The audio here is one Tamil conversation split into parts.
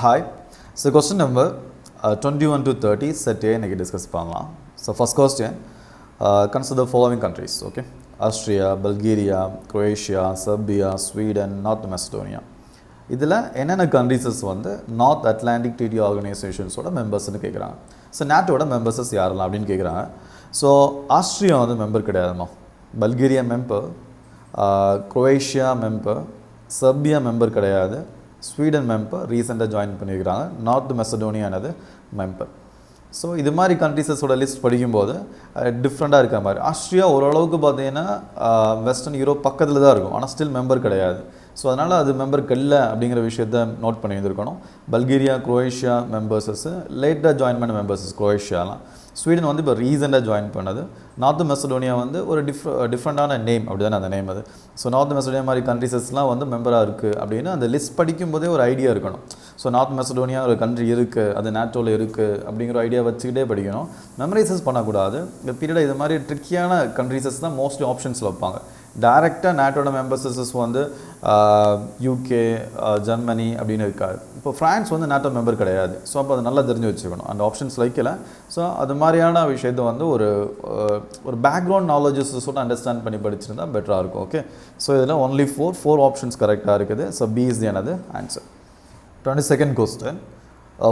Hi. So question number 21 to 30 set A இன்னைக்கு டிஸ்கஸ் பண்ணலாம். So first question, consider the following countries, okay? Austria, Bulgaria, Croatia, Serbia, Sweden, North Macedonia. இதில் என்னென்ன கண்ட்ரீஸஸ் வந்து நார்த் அட்லாண்டிக் ட்ரீட்டி ஆர்கனைசேஷன்ஸோட மெம்பர்ஸ்னு கேட்குறாங்க. ஸோ நேட்டோட மெம்பர்ஸஸ் யாரெல்லாம் அப்படின்னு கேட்குறாங்க. ஸோ ஆஸ்ட்ரியா வந்து மெம்பர் கிடையாதுமா, Bulgaria member, Croatia member, Serbia member கிடையாது, ஸ்வீடன் மெம்பர் ரீசெண்டாக ஜாயின் பண்ணியிருக்கிறாங்க, நார்த் மெசடோனியானது மெம்பர். ஸோ இது மாதிரி கண்ட்ரீஸஸோட லிஸ்ட் படிக்கும்போது டிஃப்ரெண்ட்டாக இருக்கிற மாதிரி. ஆஸ்ட்ரியா ஓரளவுக்கு பார்த்தீங்கன்னா வெஸ்டர்ன் யூரோப் பக்கத்தில் தான் இருக்கும், ஆனால் ஸ்டில் மெம்பர் கிடையாது. ஸோ அதனால் அது மெம்பருக்கு இல்லை அப்படிங்கிற விஷயத்த நோட் பண்ணி வந்துருக்கணும். பல்கேரியா, குரோவேஷியா மெம்பர்ஸஸ் லேட்டாக ஜாயின் பண்ண மெம்பர்ஸஸ் குரோவேஷியாலாம். ஸ்வீடன் வந்து இப்போ ரீசெண்டாக ஜாயின் பண்ணது. நார்த் மெசடோனியா வந்து ஒரு டிஃப்ரெண்ட்டான நேம், அப்படி தானே அந்த நேம் அது. ஸோ நார்த் மெசடோனியா மாதிரி கண்ட்ரிஸஸ்லாம் வந்து மெம்பராக இருக்குது அப்படின்னு அந்த லிஸ்ட் படிக்கும்போதே ஒரு ஐடியா இருக்கணும். ஸோ நார்த் மெசடோனியா ஒரு கண்ட்ரி இருக்குது, அது நேட்டோவில் இருக்குது அப்படிங்கிற ஐடியா வச்சுக்கிட்டே படிக்கணும். மெமரைசஸ் பண்ணக்கூடாது. இந்த பீரியடில் இது மாதிரி ட்ரிக்கியான கண்ட்ரிஸஸ் தான் மோஸ்ட்லி ஆப்ஷன்ஸில் வைப்பாங்க. டைரெக்டாக நேட்டோட மெம்பர்ஸஸ் வந்து யூகே, ஜெர்மனி அப்படின்னு இருக்காது. இப்போ ஃப்ரான்ஸ் வந்து நேட்டோ மெம்பர் கிடையாது. ஸோ அப்போ அதை நல்லா தெரிஞ்சு வச்சுக்கணும், அந்த ஆப்ஷன்ஸ் வைக்கல. ஸோ அது மாதிரியான விஷயத்தை வந்து ஒரு பேக்ரவுண்ட் நாலேஜஸோட அண்டர்ஸ்டாண்ட் பண்ணி படிச்சிருந்தா பெட்டராக இருக்கும். ஓகே, ஸோ இதில் ஒன்லி ஃபோர் ஆப்ஷன்ஸ் கரெக்டாக இருக்குது. So B is the another answer. 22nd question,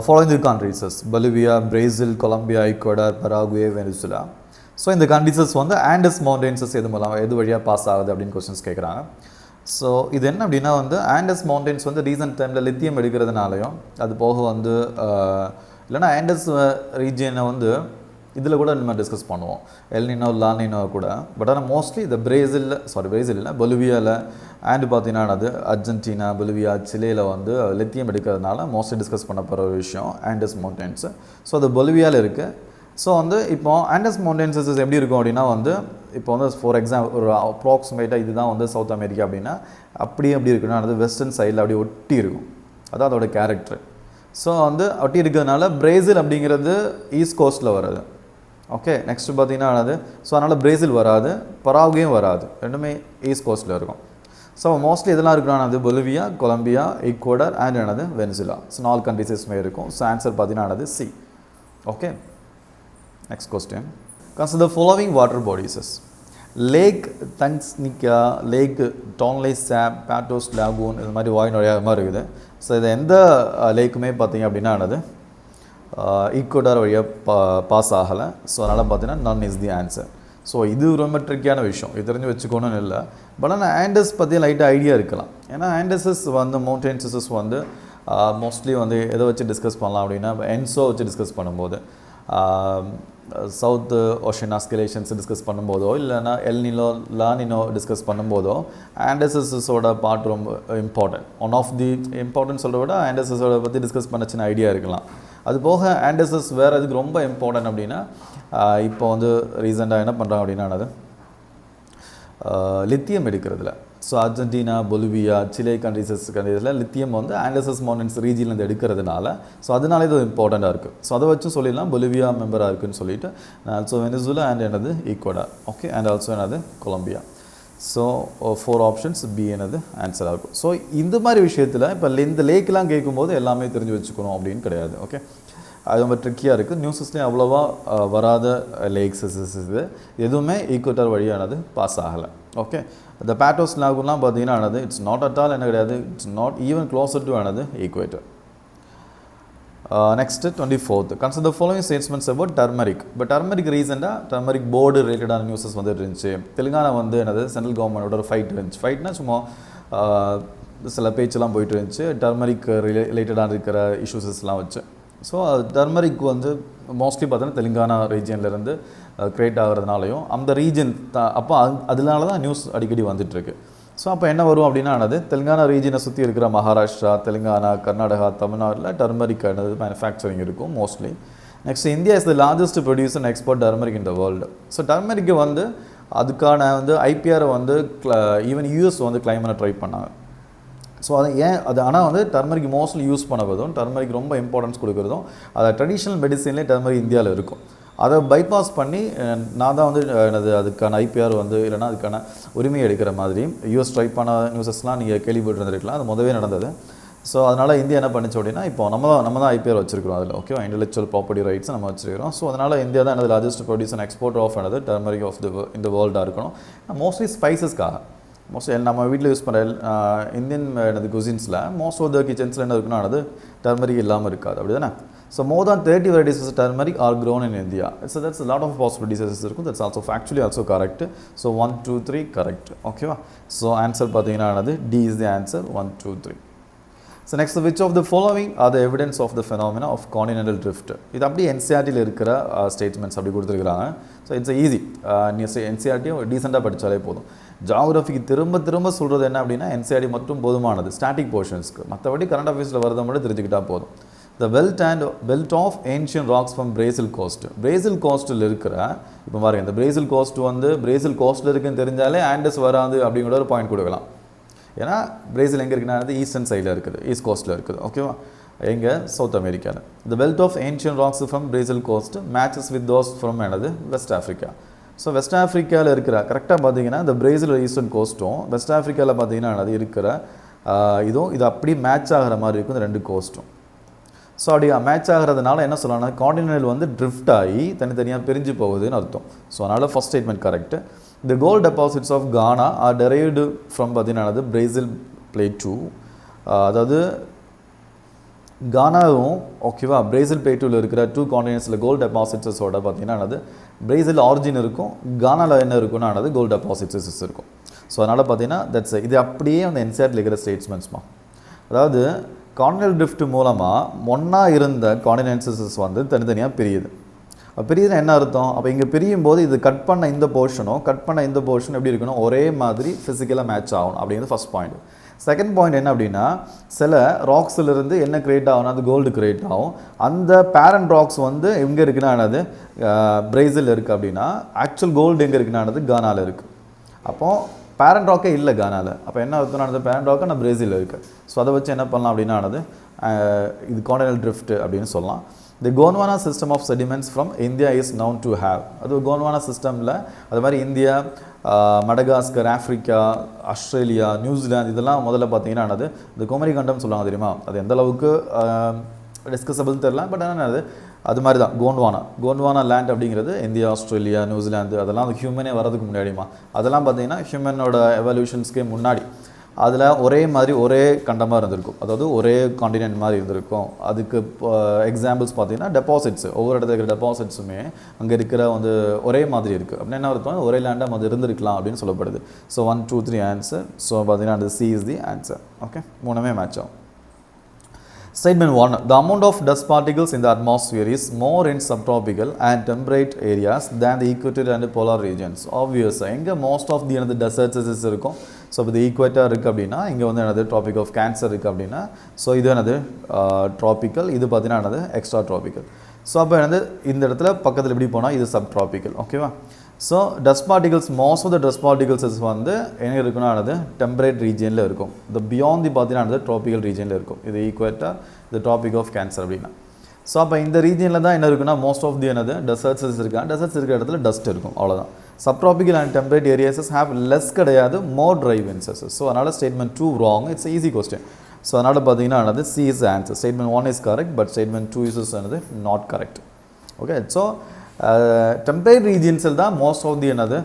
following the countries is Bolivia, Brazil, Colombia, Ecuador, Paraguay, Venezuela. So இந்த கண்ட்ரீஸஸ் வந்து ஆண்டஸ் மவுண்டெயின்ஸஸ் எது வழியாக பாஸ் ஆகுது அப்படின்னு கொஸ்டின்ஸ் கேட்குறாங்க. ஸோ இது என்ன அப்படின்னா வந்து ஆண்டஸ் மவுண்டெயின்ஸ் வந்து ரீசன்ட் டைமில் லித்தியம் எடுக்கிறதுனாலையும், அது போக வந்து இல்லைனா ஆண்டஸ் ரீஜியனை வந்து இதில் கூட நம்ம டிஸ்கஸ் பண்ணுவோம், எல்னினோ லானினோ கூட. பட் ஆனால் மோஸ்ட்லி இந்த பிரேசில் இல்லை, பொலிவியாவில் அண்ட் பார்த்தீங்கன்னா அது அர்ஜென்டினா, பொலிவியா, சிலேயில் வந்து லித்தியம் எடுக்கிறதுனால மோஸ்ட்லி டிஸ்கஸ் பண்ண போகிற ஒரு விஷயம் ஆண்டஸ் மவுண்டெயின்ஸு. ஸோ அது பொலிவியாவில் இருக்குது. ஸோ வந்து இப்போ ஆண்டஸ் மவுண்டெயின்ஸஸ் எப்படி இருக்கும் அப்படின்னா வந்து இப்போ வந்து ஃபார் எக்ஸாம்பிள் ஒரு அப்ராக்சிமேட்டாக இதுதான் வந்து சவுத் அமெரிக்கா அப்படின்னா எப்படி இருக்குன்னா அது வெஸ்டர்ன் சைடில் அப்படியே ஒட்டி இருக்கும், அதான் அதோட கேரக்டர். ஸோ வந்து ஒட்டி இருக்கிறதுனால பிரேசில் அப்படிங்கிறது ஈஸ்ட் கோஸ்ட்டில் வராது. ஓகே, நெக்ஸ்ட்டு பார்த்தீங்கன்னா அது ஸோ அதனால் பிரேசில் வராது, பராகுவேயும் வராது, ரெண்டுமே ஈஸ்ட் கோஸ்ட்டில் இருக்கும். ஸோ மோஸ்ட்லி இதெல்லாம் இருக்கிறான் அது பொலிவியா, கொலம்பியா, ஈக்குவடர் அண்ட் என்னது வெனிசுலா. ஸோ 4 கண்ட்ரிஸஸ்மே இருக்கும். ஸோ ஆன்சர் பார்த்தீங்கன்னா அது C. Okay, next question, consider the following water bodies: Lake Tanganyika, Lake Tonle Sap, Patos Lagoon. இது மாதிரி வாய் நிறையா மாதிரி இருக்குது. ஸோ இது எந்த லேக்குமே பார்த்தீங்க அப்படின்னா அது ஈக்குவடார் வழியாக பாஸ் ஆகலை. ஸோ அதனால் பார்த்தீங்கன்னா none is the answer. So இது ரொம்ப ட்ரிக்கியான விஷயம், இது தெரிஞ்சு வச்சுக்கணும்னு இல்லை. பட் ஆனால் ஆண்டஸ் பற்றி லைட்டாக ஐடியா இருக்கலாம். ஏன்னா ஆண்டஸஸ் வந்து மவுண்டெயின்ஸஸ் வந்து மோஸ்ட்லி வந்து எதை வச்சு டிஸ்கஸ் பண்ணலாம் அப்படின்னா என்சோ வச்சு டிஸ்கஸ் பண்ணும்போது, சவுத் ஓஷன் ஆஸ்கிலேஷன்ஸ் டிஸ்கஸ் பண்ணும்போதோ இல்லைனா எல்னினோ லானினோ டிஸ்கஸ் பண்ணும்போதோ ஆண்டஸஸோட பார்ட் ரொம்ப important. One of the important சொல்கிறத விட ஆண்டஸஸோட பற்றி டிஸ்கஸ் பண்ண சின்ன ஐடியா இருக்கலாம். அது போக ஆண்டஸஸ் வேறு எதுக்கு ரொம்ப இம்பார்ட்டன்ட் அப்படின்னா இப்போ வந்து ரீசெண்டாக என்ன பண்ணுறாங்க அப்படின்னா அது லித்தியம் எடுக்கிறதுல. ஸோ அர்ஜென்டினா, பொலிவியா, சிலே கண்ட்ரீஸில் லித்தியம் வந்து ஆண்டஸஸ் மவுண்டன்ஸ் ரீஜியன்லேருந்து எடுக்கிறதுனால ஸோ அதனால இது இம்பார்ட்டண்ட்டாக இருக்குது. ஸோ அதை வச்சு சொல்லிடலாம் பொலிவியா மெம்பராக இருக்குதுன்னு சொல்லிட்டு. ஆல்சோ வெனிசுலா அண்ட் என்னது ஈக்குவடார். ஓகே, அண்ட் ஆல்சோ என்னது கொலம்பியா. ஸோ 4 ஆப்ஷன்ஸ் பி என்னது ஆன்சராக இருக்கும். ஸோ இந்த மாதிரி விஷயத்தில் இப்போ இந்த லேக்கெலாம் கேட்கும்போது எல்லாமே தெரிஞ்சு வச்சுக்கணும் அப்படின்னு கிடையாது. ஓகே, அது ரொம்ப ட்ரிக்கியாக இருக்குது. நியூஸஸ்லேயும் அவ்வளோவா வராத லேக்ஸ் இது எதுவுமே ஈக்குவட்டர் வழியானது பாஸ் ஆகலை. ஓகே, இந்த பேட்டோஸ் லாகுலாம் பார்த்தீங்கன்னா ஆனது இட்ஸ் நாட் அட் ஆல் என்ன கிடையாது, it's not even closer to ஆனது equator. Next 24th, consider the following statements about turmeric. இப்போ டர்மரிக் ரீசெண்டாக டர்மரிக் போர்டு ரிலேட்டடான நியூஸஸ் வந்துட்டு இருந்துச்சு. தெலுங்கானா வந்து என்னது சென்ட்ரல் கவர்மெண்ட்டோட ஒரு ஃபைட் இருந்துச்சு. ஃபைட்னா சும்மா சில பேச்செல்லாம் போயிட்டு இருந்துச்சு டர்மரிக் ரிலேட்டடான இருக்கிற இஷ்யூஸஸ்லாம் வச்சு. ஸோ டர்மரிக் வந்து மோஸ்ட்லி பார்த்தோன்னா தெலுங்கானா ரீஜியன்லேருந்து க்ரியேட் ஆகிறதுனாலையும் அந்த ரீஜன் அப்போ அதனால தான் நியூஸ் அடிக்கடி வந்துட்டுருக்கு. ஸோ அப்போ என்ன வரும் அப்படின்னா அது தெலுங்கானா ரீஜனை சுற்றி இருக்கிற மகாராஷ்டிரா, தெலுங்கானா, கர்நாடகா, தமிழ்நாட்டில் டர்மரிக் மேனுஃபேக்சரிங் இருக்கும் mostly. Next, India is the largest producer and export turmeric in the world. So டர்மரிக்கு வந்து அதுக்கான வந்து ஐபிஆரை வந்து ஈவன் யூஎஸ் வந்து கிளைம் பண்ண ட்ரை பண்ணாங்க. ஸோ அது ஆனால் வந்து டர்மரிக் மோஸ்ட்லி யூஸ் பண்ணுவதும் டர்மரிக் ரொம்ப இம்பார்ட்டன்ஸ் கொடுக்குறதும் அதை ட்ரெடிஷ்னல் மெடிசன்லேயே டர்மரிக் இந்தியாவில் இருக்கும். அதை பைபாஸ் பண்ணி நான் தான் வந்து அதுக்கான ஐபிஆர் வந்து இல்லைனா அதுக்கான உரிமை எடுக்கிற மாதிரி யூஎஸ் ட்ரை பண்ண நியூஸஸ்லாம் நீங்கள் கேள்விப்பட்டுருந்துருக்கலாம். அது முதவே நடந்தது. ஸோ அதனால் இந்தியா என்ன பண்ணிச்சு அப்படின்னா இப்போ நம்ம தான் ஐபிஆர் வச்சிருக்கிறோம் அதில் ஓகே இன்டெலெக்சுவல் ப்ராப்பர்ட்டி ரைட்ஸ் நம்ம வச்சிருக்கிறோம் ஸோ அதனால் இந்தியா தான் எனது largest produce and export of எனது டர்மரிக் ஆஃப் இந்த வேர்ல்டாக இருக்கணும் மோஸ்ட்லி ஸ்பைசஸ்க்காக மோஸ்ட்லி நம்ம வீட்டில் யூஸ் பண்ணுற இந்தியன் எனது குசின்ஸில் மோஸ்ட் ஆஃப் த கிச்சன்ஸில் என்ன இருக்குன்னா அது டர்மரிக் இல்லாமல் இருக்காது அப்படி தானே so more than 30 varieties of turmeric are grown in India. So that's a lot of possibilities இருக்கும். That's also factually also correct. So 1, 2, 3 correct. Okay va? So answer பார்த்தீங்கன்னா என்னது D is the answer 1, 2, 3. So next, which of the following are the evidence of the phenomena of continental drift? இது அப்படியே NCERTல இருக்கிற ஸ்டேட்மெண்ட்ஸ் அப்படி கொடுத்துருக்காங்க. ஸோ இட்ஸ் ஈஸி NCERT டீசெண்டாக படித்தாலே போதும். ஜியாகிரஃபிக்கு திரும்ப சொல்கிறது என்ன அப்படின்னா NCERT மட்டும் போதுமானது ஸ்டாட்டிக் போர்ஷன்ஸ்க்கு மற்றபடி கரண்ட் அஃபேர்ஸில் வரதை மட்டும் தெரிஞ்சுக்கிட்டால் போதும். The belt of ancient rocks from Brazil coast. Brazil coastal இருக்கிற இப்போ பாருங்க இந்த Brazil coast வந்து Brazil coastல இருக்குன்னு தெரிஞ்சாலே ஆண்டஸ் வராது அப்படிங்கிற ஒரு பாயிண்ட் கொடுக்கலாம். ஏன்னா பிரேசில் எங்கே இருக்குன்னா அது ஈஸ்டர்ன் சைடில் இருக்குது ஈஸ்ட் கோஸ்ட்டில் இருக்குது ஓகேவா எங்கே சவுத் அமெரிக்காவில் the belt of ancient rocks from Brazil coast matches with those from என்னது வெஸ்ட் ஆஃப்ரிக்கா ஸோ வெஸ்ட் ஆஃப்ரிக்காவில் இருக்கிற கரெக்டாக பார்த்தீங்கன்னா இந்த பிரேசில் ஈஸ்டர்ன் கோஸ்ட்டும் வெஸ்ட் ஆஃப்ரிக்காவில் பார்த்தீங்கன்னா அது இருக்கிற இது அப்படி மேட்ச் ஆகிற மாதிரி இருக்கும் இந்த ரெண்டு கோஸ்ட்டும் ஸோ அப்படி மேட்ச் ஆகிறதுனால என்ன சொல்லலாம்னா காண்டினென்டல் வந்து ட்ரிஃப்ட் ஆகி தனித்தனியாக பிரிஞ்சு போகுதுன்னு அர்த்தம் ஸோ அதனால் first statement correct The gold deposits of Ghana are derived from பார்த்தீங்கன்னா Brazil Plateau அதாவது கானாவும் ஓகேவா பிரேசில் பிளேட்டூவில் இருக்கிற 2 காண்டினென்ட்ஸில் கோல்டு டெபாசிட்ஸோட பார்த்தீங்கன்னா பிரேசில் ஆரிஜின் இருக்கும் கானாவில் என்ன இருக்குன்னா கோல்டு டெபாசிட்ஸஸ் இருக்கும் ஸோ அதனால் பார்த்தீங்கன்னா தட்ஸ் இது அப்படியே அந்த NCERTல இருக்கிற ஸ்டேட்மெண்ட்ஸ்மா அதாவது காண்டினென்டல் ட்ரிஃப்ட் மூலமாக ஒன்றா இருந்த காண்டினென்ட்ஸஸ் வந்து தனித்தனியாக பிரியுது பிரியுதுன்னா என்ன அர்த்தம் அப்போ இங்கே பிரியும் போது இது கட் பண்ண இந்த போர்ஷனும் எப்படி இருக்கணும் ஒரே மாதிரி ஃபிசிக்கலாக மேட்ச் ஆகணும் அப்படிங்கிறது ஃபஸ்ட் பாயிண்ட் செகண்ட் பாயிண்ட் என்ன அப்படின்னா சில ராக்ஸிலிருந்து என்ன கிரியேட் ஆகும்னா அது கோல்டு கிரியேட் ஆகும் அந்த பேரண்ட் ராக்ஸ் வந்து எங்கே இருக்குன்னா என்னது பிரேசில் இருக்குது அப்படின்னா ஆக்சுவல் கோல்டு எங்கே இருக்குன்னா கானாவில் இருக்குது அப்போது பேரண்ட் ராக்கே இல்லை கானாவில் அப்போ என்ன அர்த்தம்னா பேரண்ட் ராக்கை நான் பிரேசில் இருக்குது ஸோ அதை வச்சு என்ன பண்ணலாம் அப்படின்னா இது காண்டினென்டல் ட்ரிஃப்ட் அப்படின்னு சொல்லலாம் The Gondwana system of sediments from India is known to have அது Gondwana சிஸ்டமில் அது மாதிரி India Madagascar Africa Australia New Zealand இதெல்லாம் முதல்ல பார்த்தீங்கன்னா இந்த குமரி கண்டம் சொல்லுவாங்க தெரியுமா அது எந்த அளவுக்கு டிஸ்கஸபிள் தெரியல பட் என்னது அது மாதிரி தான் கோண்ட்வானா லேண்ட் அப்படிங்கிறது இந்தியா ஆஸ்திரேலியா நியூசிலாந்து அதெல்லாம் அந்த ஹியூமனே வரதுக்கு முன்னாடிமா அதெல்லாம் பார்த்தீங்கன்னா ஹியூமனோட எவல்யூஷன்ஸ்க்கே முன்னாடி அதில் ஒரே மாதிரி ஒரே கண்டமாக இருந்திருக்கும் அதாவது ஒரே காண்டினென்ட் மாதிரி இருந்திருக்கும் அதுக்கு எக்ஸாம்பிள்ஸ் பார்த்தீங்கன்னா டெபாசிட்ஸ் ஒவ்வொரு இடத்துல இருக்கிற டெபாசிட்ஸுமே அங்கே இருக்கிற வந்து ஒரே மாதிரி இருக்குது அப்படின்னு என்ன அர்த்தம் ஒரே லேண்டாக அது இருந்திருக்கலாம் அப்படின்னு சொல்லப்படுது ஸோ 1, 2, 3 ஆன்சர் ஸோ பார்த்தீங்கன்னா அது C is the answer okay மூணுமே மேட்ச் ஆகும் Statement 1. The amount of dust particles in the atmosphere is more in subtropical and temperate areas than the equator and the polar regions. Obvious. Inga most of the deserts is irukum. So the equator irukku appadina inga vandu another tropic of Cancer irukku appadina so idu another tropical idu pathina another extra tropical. So appo enadhu indha edathila pakkathula eppadi pona idu subtropical okay va so dust particles most of the dust particles is வந்து எங்க இருக்குன்னா அது temperate regionல இருக்கும் the beyond the பாத்தீங்கன்னா tropical regionல இருக்கும் இது equator the tropic of Cancer அப்படினா so அப்ப இந்த regionல தான் என்ன இருக்குன்னா most of the என்னது deserts இருக்கு deserts இருக்கிற இடத்துல dust இருக்கும் அவ்வளவுதான் subtropical and temperate areas have less கிடையாது more dry winds so அதனால statement 2 wrong it's an easy question so அதனால பாத்தீங்கன்னா C is the answer statement 1 is correct but statement 2 is not correct okay so temperate regions தான் most of the another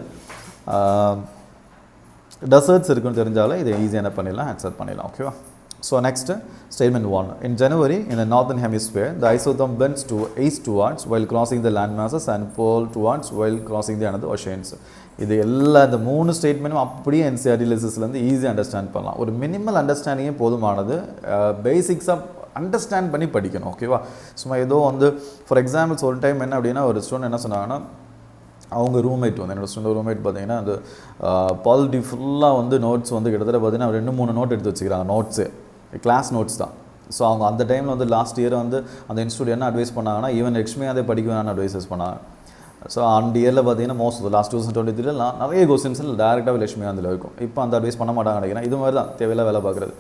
deserts இருக்குன்னு தெரிஞ்சாலே இதை ஈஸியா என்ன பண்ணிடலாம் ஆன்சர் பண்ணிடலாம் ஓகேவா so next statement 1 in January in the northern hemisphere the isotherm bends to eastwards while crossing the land masses and pole towards while crossing the another oceans இது எல்லா இந்த மூணு ஸ்டேட்மென்ட்டும் அப்படியே NCERT லிஸ்ட்ல இருந்து ஈஸியா அண்டர்ஸ்டாண்ட் பண்ணலாம் ஒரு மினிமல் அண்டர்ஸ்டாண்டிங்கே போதுமானது பேசிக்ஸா அண்டர்ஸ்டாண்ட் பண்ணி படிக்கணும் ஓகேவா சும்மா ஏதோ வந்து ஃபார் எக்ஸாம்பிள்ஸ் ஒரு டைம் என்ன அப்படின்னா ஒரு ஸ்டூடெண்ட் என்ன சொன்னாங்கன்னா அவங்க ரூம்மேட் வந்து என்னோட ஸ்டூடெண்ட் ரூம்மேட் பார்த்தீங்கன்னா அந்த பாலிட்டி ஃபுல்லாக வந்து நோட்ஸ் வந்து கிட்டத்தட்ட பார்த்தீங்கன்னா 2-3 நோட் எடுத்து வச்சுக்கிறாங்க நோட்ஸு கிளாஸ் நோட்ஸ் தான் ஸோ அவங்க அந்த டைமில் வந்து லாஸ்ட் இயர் வந்து அந்த இன்ஸ்டியூட் என்ன அட்வைஸ் பண்ணாங்கன்னா ஈவன் லட்சுமியாக அதை படிக்க வேணாம்னு அட்வைசஸ் பண்ணாங்க ஸோ அந்த இயரில் பார்த்தீங்கன்னா மோஸ்ட் லாஸ்ட் 2023 நிறைய கொஸ்டின்ஸில் டேரெக்டாக லட்சுமிகாந்தில் இருக்கும் இப்போ அந்த அட்வைஸ் பண்ண மாட்டாங்க நினைக்கிறேன் இது மாதிரி தான் தேவையில்ல வேலை பார்க்குறது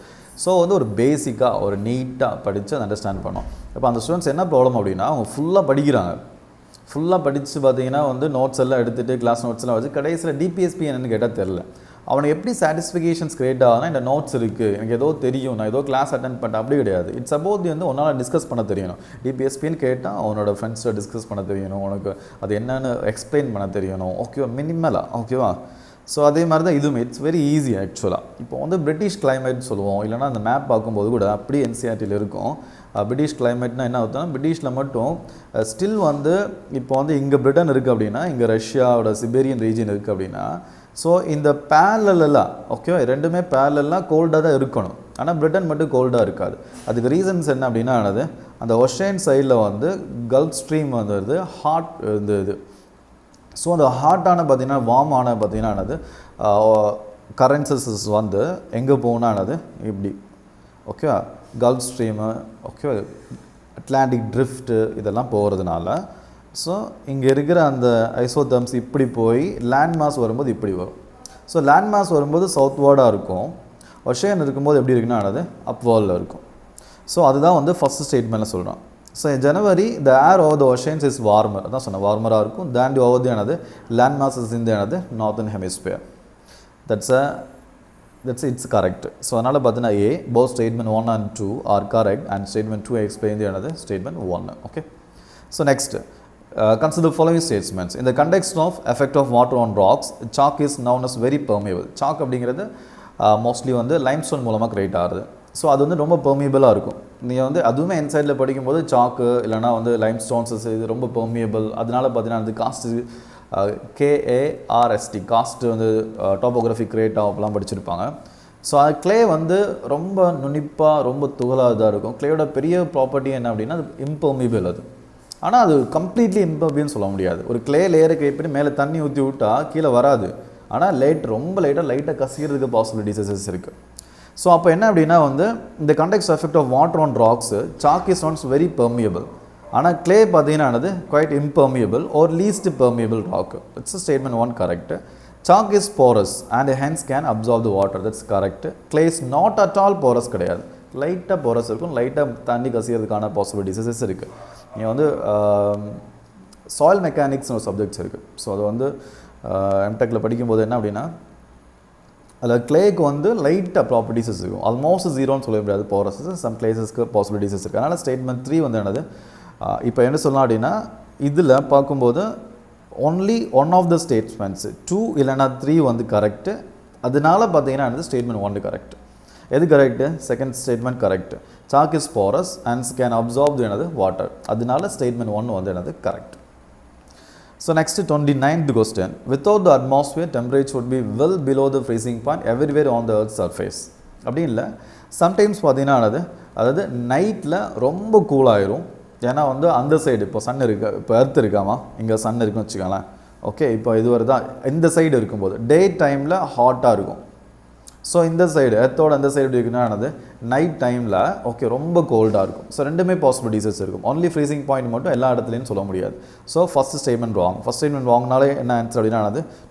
ஸோ வந்து ஒரு பேசிக்காக ஒரு நீட்டாக படித்து அதை அண்டர்ஸ்டாண்ட் பண்ணோம் இப்போ அந்த ஸ்டூடெண்ட்ஸ் என்ன ப்ராப்ளம் அப்படின்னா அவங்க ஃபுல்லாக படிக்கிறாங்க ஃபுல்லாக படித்து பார்த்தீங்கன்னா வந்து நோட்ஸ் எல்லாம் எடுத்துகிட்டு கிளாஸ் நோட்ஸ் எல்லாம் வச்சு கடைசியில் டிபிஎஸ்பி என்னென்னு கேட்டால் தெரில அவனுக்கு எப்படி சாட்டிஸ்ஃபிகேஷன்ஸ் கிரியேட் ஆகுதுன்னா இந்த நோட்ஸ் இருக்குது, எனக்கு ஏதோ தெரியும், நான் ஏதோ கிளாஸ் அட்டென்ட் பண்ணேன், அப்படி கிடையாது. இட்ஸ் அபவுட் வந்து உன்னால் டிஸ்கஸ் பண்ண தெரியணும். டிபிஎஸ்பின்னு கேட்டால் அவனோட ஃப்ரெண்ட்ஸை டிஸ்கஸ் பண்ண தெரியணும், உனக்கு அது என்னென்னு எக்ஸ்பிளைன் பண்ண தெரியணும். ஓகேவா, மினிமலாக. ஓகேவா, ஸோ அதே மாதிரி தான் இதுவுமே இட்ஸ் வெரி ஈஸி ஆக்சுவலாக. இப்போ வந்து பிரிட்டிஷ் கிளைமேட் சொல்லுவோம், இல்லைனா அந்த மேப் பார்க்கும்போது கூட அப்படியே என்சிஆர்டியில் இருக்கும். பிரிட்டிஷ் கிளைமேட்னா என்ன அர்த்தம், பிரிட்டிஷில் மட்டும் ஸ்டில் வந்து இப்போ வந்து இங்கே பிரிட்டன் இருக்குது அப்படின்னா, இங்கே ரஷ்யாவோட சிபேரியன் ரீஜன் இருக்குது அப்படின்னா, ஸோ இந்த பேரலெல்லாம் ஓகேவா, ரெண்டுமே பேரலெல்லாம் கோல்டாக தான் இருக்கணும். ஆனால் பிரிட்டன் மட்டும் கோல்டாக இருக்காது. அதுக்கு ரீசன்ஸ் என்ன அப்படின்னா, அந்த ஒஷேன் சைடில் வந்து கல்ஃப் ஸ்ட்ரீம் வந்து ஹாட் இது. ஸோ அந்த ஹாட்டான பார்த்திங்கன்னா வார்மான பார்த்திங்கன்னா கரன்சஸ் வந்து எங்கே போகணுன்னானது இப்படி ஓகேவா, gulf stream okay, Atlantic drift இதெல்லாம் போகிறதுனால ஸோ இங்கே இருக்கிற அந்த ஐசோதர்ம்ஸ் இப்படி போய் லேண்ட் மாஸ் வரும்போது இப்படி வரும். ஸோ லேண்ட் மாஸ் வரும்போது சவுத் வேர்டாக இருக்கும், ஒஷேன் இருக்கும்போது எப்படி இருக்குன்னா அது அப்வார்டில் இருக்கும். ஸோ அதுதான் வந்து ஃபஸ்ட் ஸ்டேட்மெண்ட்டில் சொல்கிறோம். So January the air over the oceans is warmer, அதான் சொன்னேன், வார்மராக இருக்கும். தாண்டி ஓவர் ஆனது லேண்ட் மாஸஸ் இந்த ஆனது northern hemisphere. That's it's correct. So அதனால் பார்த்தீங்கன்னா a both statement 1 and 2 are correct and statement 2 explain ஆனது statement 1. Okay, so next consider following statements. In the context of effect of water on rocks, chalk is known as very permeable. Chalk அப்படிங்கிறது மோஸ்ட்லி வந்து லைம்ஸ்டோன் மூலமாக க்ரியேட் ஆகுது. ஸோ அது வந்து ரொம்ப பெர்மியபிளாக இருக்கும். நீங்கள் வந்து அதுவுமே இன்சைடில் படிக்கும்போது சாக்கு இல்லைனா வந்து லைம் ஸ்டோன்ஸஸ் இது ரொம்ப பெர்மியபிள். அதனால பார்த்தீங்கன்னா அது காஸ்ட்டு KARST காஸ்ட்டு வந்து டாப்போகிராஃபி கிரியேட் ஆகும் அப்படிலாம் படிச்சிருப்பாங்க. ஸோ அது கிளே வந்து ரொம்ப நுனிப்பாக ரொம்ப துகளாக இதாக இருக்கும். கிளேயோட பெரிய ப்ராப்பர்ட்டி என்ன அப்படின்னா அது இம்பெர்மியபிள். அது ஆனால் அது கம்ப்ளீட்லி இம்பெர்மியபிள்னு சொல்ல முடியாது. ஒரு கிளே லேயரை கிரியேட் பண்ணி மேலே தண்ணி ஊற்றி விட்டால் கீழே வராது. ஆனால் ரொம்ப லைட்டாக கசிகிறதுக்கு பாசிபிலிட்டிஸஸ் இருக்குது. ஸோ அப்போ என்ன அப்படின்னா வந்து இந்த context effect of water on rocks chalk is not very permeable. ஆனால் கிளே பார்த்தீங்கன்னா quite impermeable or least permeable rock. It's statement 1 correct. Chalk is porous and hence can absorb the water. That's correct. Clay is not at all porous கிடையாது, லைட்டாக போரஸ் இருக்கும், லைட்டாக தண்ணி கசிகிறதுக்கான பாசிபிலிட்டிஸஸ் இருக்குது. நீங்கள் வந்து சாயில் மெக்கானிக்ஸ்னு ஒரு சப்ஜெக்ட்ஸ் இருக்குது. ஸோ அது வந்து எம்டெக்கில் படிக்கும்போது என்ன அப்படின்னா அதில் கிளேக்கு வந்து லைட்டாக ப்ராப்பர்ட்டிஸஸ் இருக்கும், ஆல்மோஸ்ட் ஜீரோன்னு சொல்ல முடியாது போரஸஸ், சம் கிளேஸஸ்க்கு பாசிபிலிட்டிஸஸ் இருக்குது. அதனால் ஸ்டேட்மெண்ட் 3 வந்து என்னது இப்போ என்ன சொல்லலாம் அப்படின்னா இதில் பார்க்கும்போது only one of the statements 2 இல்லைனா 3 வந்து கரெக்டு. அதனால பார்த்தீங்கன்னா ஸ்டேட்மெண்ட் 1 கரெக்ட். எது correct? Second statement correct. Chalk is porous and can absorb என்னது வாட்டர். அதனால ஸ்டேட்மெண்ட் 1 வந்து என்னது correct. So next 29th question. Without the atmosphere, temperature would be well below the freezing point everywhere on the earth's surface. அப்படி இல்லை, சம்டைம்ஸ் பார்த்தீங்கன்னா அதாவது நைட்டில் ரொம்ப கூலாயிரும். ஏன்னா வந்து அந்த சைடு இப்போ சன் இருக்கு, இப்போ எர்த் இருக்காமா, இங்கே சன் இருக்குன்னு வச்சுக்கோங்களேன். ஓகே, இப்போ இது வருதான் இந்த சைடு இருக்கும்போது டே டைமில் ஹாட்டாக இருக்கும். ஸோ இந்த சைடு எர்த்தோட அந்த சைடு இருக்குன்னா நைட் டைமில் ஓகே ரொம்ப கோல்டாக இருக்கும். ஸோ ரெண்டுமே பாசிபிலிட்டிஸஸ் இருக்கும். ஒன்லி ஃப்ரீசிங் பாயிண்ட் மட்டும் எல்லா இடத்துலையும் சொல்ல முடியாது. So first statement wrong. First statement ராங்னாலே என்ன ஆன்சர் அப்படின்னா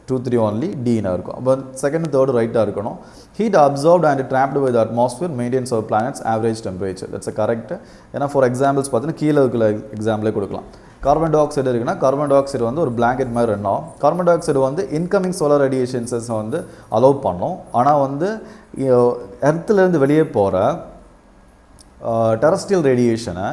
2, 3 ஒன்லி டீனாக இருக்கும். அப்போ செகண்ட் தேர்டு ரைட்டாக இருக்கணும். Heat absorbed and trapped by the atmosphere maintains our planet's average temperature. That's correct. ஏன்னா ஃபார் எக்ஸாம்பிள்ஸ் பார்த்தீங்கன்னா கீழே இருக்கிற எக்ஸாம்பிளே கொடுக்கலாம். கார்பன் டை ஆக்சைடு இருக்குன்னா கார்பன் டை ஆக்சைடு வந்து ஒரு பிளாங்கெட் மாதிரி ரன் ஆகும். கார்பன் டை ஆக்சைடு வந்து இன்கமிங் சோலார் ரேடியேஷன்ஸை வந்து அலோவ் பண்ணும். ஆனால் வந்து எர்த்துலேருந்து வெளியே போகிற டெரஸ்ட்ரியல் ரேடியேஷனை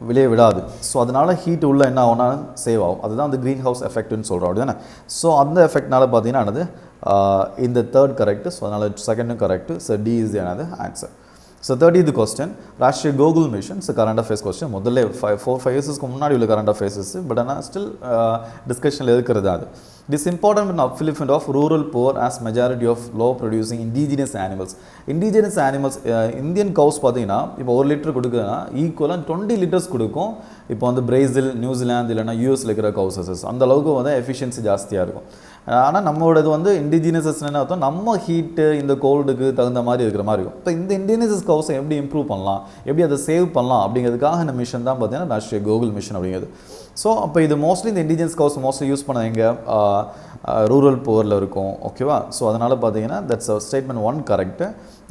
வெளியே விடாது. ஸோ அதனால் ஹீட் உள்ள என்ன ஆகும்னா சேவ் ஆகும். அதுதான் அந்த க்ரீன் ஹவுஸ் எஃபெக்ட்னு சொல்கிறோம் அப்படிதானே. ஸோ அந்த எஃபெக்ட்னால பார்த்தீங்கன்னா இந்த தேர்ட் கரெக்ட். ஸோ அதனால் செகண்டும் கரெக்ட். ஸோ டி இஸ் என்னது answer. So 30th question, Russia Google mission. So current affairs question. முதல்ல 4-5 yearsக்கு முன்னாடி உள்ள current affairs, but ஆனால் still discussionல இருக்கிறது அது. It is important in upliftment of rural poor as majority of low producing indigenous animals. Indigenous animals, Indian cows பார்த்தீங்கன்னா இப்போ 1 லிட்டர் கொடுக்குதுன்னா ஈக்குவலாக 20 லிட்டர்ஸ் கொடுக்கும். இப்போ வந்து பிரேசில், நியூசிலாந்து இல்லைனா யூஎஸ்ல இருக்கிற கவுசஸ் அந்த அளவுக்கு வந்து எஃபிஷியன்சி ஜாஸ்தியாக இருக்கும். ஆனால் நம்மளோடது வந்து இண்டிஜினியஸஸ் என்ன அர்த்தம், நம்ம ஹீட்டு இந்த கோல்டுக்கு தகுந்த மாதிரி இருக்கிற மாதிரி இருக்கும். இப்போ இந்த இண்டிஜினியஸ் கவுஸை எப்படி இம்ப்ரூவ் பண்ணலாம், எப்படி அதை சேவ் பண்ணலாம் அப்படிங்கிறதுக்காக இந்த மிஷன் தான் பார்த்தீங்கன்னா ராஷ்ட்ரிய கோகுல் மிஷன் அப்படிங்கிறது. ஸோ அப்போ இது மோஸ்ட்லி இந்த இண்டிஜினியஸ் கவுஸ் மோஸ்ட்லி யூஸ் பண்ண எங்கே ரூரல் புவரில் இருக்கும். ஓகேவா. ஸோ அதனால் பார்த்தீங்கன்னா தட்ஸ் ஸ்டேட்மெண்ட் 1 கரெக்டு.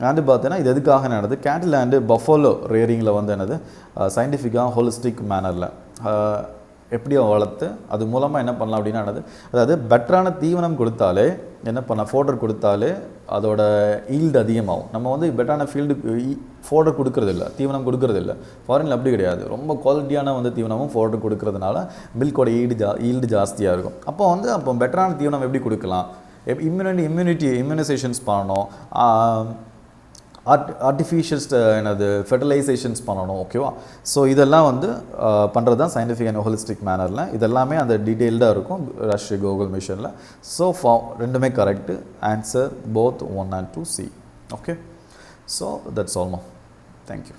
அண்டு பார்த்தீங்கன்னா இது எதுக்காக நடக்குது, கேட்டில் அண்டு பஃபலோ ரேரிங்கில் வந்து என்னது சயின்டிஃபிக்காக ஹோலிஸ்டிக் மேனரில் எப்படி வளர்த்து அது மூலமாக என்ன பண்ணலாம் அப்படின்னா அதாவது பெட்டரான தீவனம் கொடுத்தாலே என்ன பண்ணலாம், ஃபோடர் கொடுத்தாலே அதோட ஈல்டு அதிகமாகும். நம்ம வந்து பெட்டரான ஃபோடர் கொடுக்கறதில்ல, தீவனம் கொடுக்கறதில்ல. ஃபாரினில் அப்படி கிடையாது. ரொம்ப குவாலிட்டியான வந்து தீவனமும் ஃபோடர் கொடுக்கறதுனால மில்கோட ஈல்டு ஜாஸ்தியாக இருக்கும். அப்போ பெட்டரான தீவனம் எப்படி கொடுக்கலாம், இம்யூனைசேஷன்ஸ் பண்ணணும், ஆர்டிஃபிஷியல்ஸ் ஃபெர்டிலைசேஷன்ஸ் பண்ணணும். ஓகேவா? ஸோ இதெல்லாம் வந்து பண்ணுறது தான் சயின்டிஃபிக் அண்ட் ஹோலிஸ்டிக் மேனரில். இதெல்லாமே அந்த டீட்டெயில்டாக இருக்கும் ராஷ்ட்ரிய கோகுல் மிஷனில். ஸோ ரெண்டுமே correct. Answer both 1 and 2 C. Okay, so that's all. Thank you.